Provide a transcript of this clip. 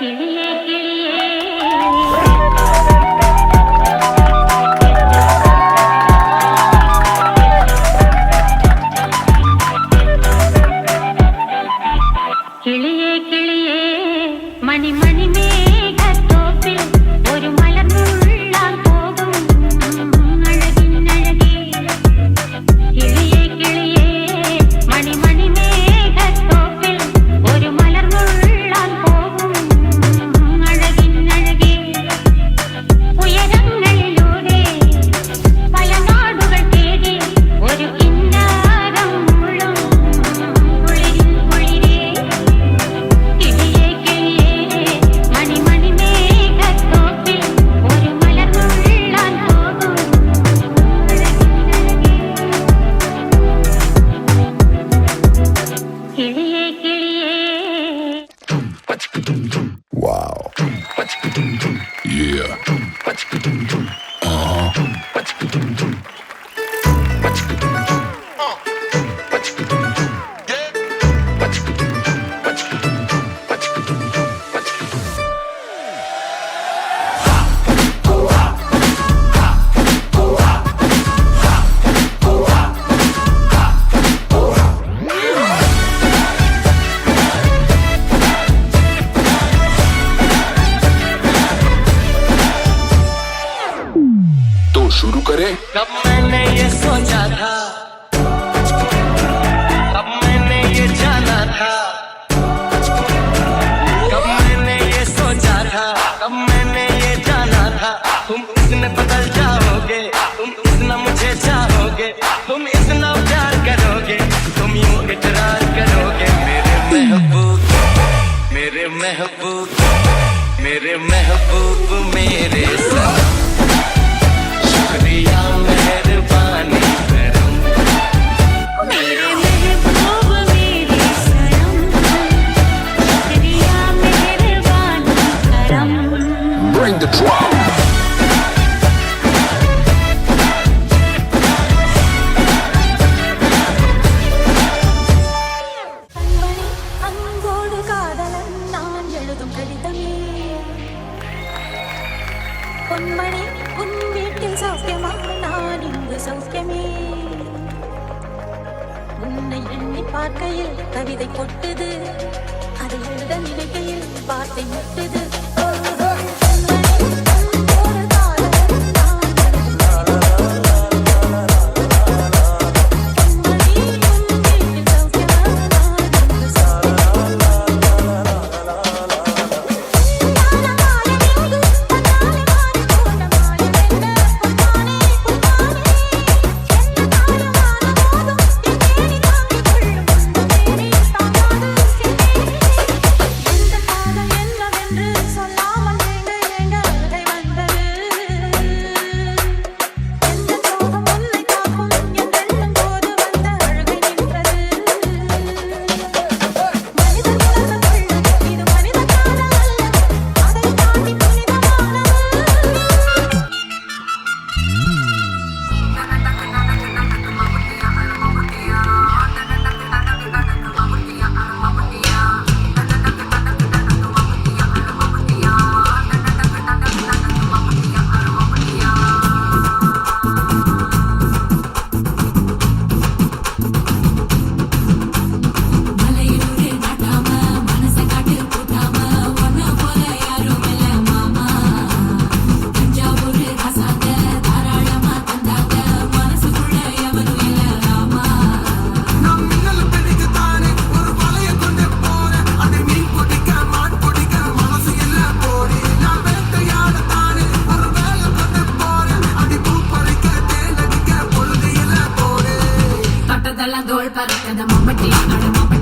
கிளியே கிளியே கிளியே கிளியே மணி மணி மேகத்தோப்பில் ஒரு மலர்ந்துள்ளால் போகும் அழகின் அழகே கிளியே கிளியே மணி மணி மேகத்தோப்பில் ஒரு மலர்ந்துள்ளால் போகும் அழகின் அழகே உயரங்களிலூடே பல நாடுகள் தேடி ஒரு கிண்ணாரம் முழும் குளிரின் குளிரே கிளியே கிளியே மணி மணி மேகத்தோப்பில் ஒரு மலர்ந்துள்ளால் போகும் கிளியே கிளியே Wow. Yeah. तो शुरू करें। कब मैंने ये सोचा था, कब मैंने ये जाना था, कब मैंने ये सोचा था, कब मैंने ये जाना था। तुम इतने बदल जाओगे, तुम इतना मुझे चाहोगे, तुम इतना प्यार करोगे, तुम यूं इकरार करोगे। मेरे महबूब, मेरे महबूब, मेरे महबूब, मेरे सनम, शुक्रिया मेहरबानी करम। मेरे महबूब मेरे सनम शुक्रिया मेहरबानी करम Bring the drum. கண்மணி அன்போடு காதலன் நான் எழுதும் கடிதமே பொன்மணி உன் வீட்டில் சௌக்கியமா நான் இங்கு சௌக்கியமே உன்னை எண்ணி பார்க்கையில் கவிதை கொட்டுது அதை எழுத நினைக்கையில் வார்த்தை முட்டுது தொட்டதெல்லாம் தோல் பறக்கத மம்மட்டி அட மம்மட்டி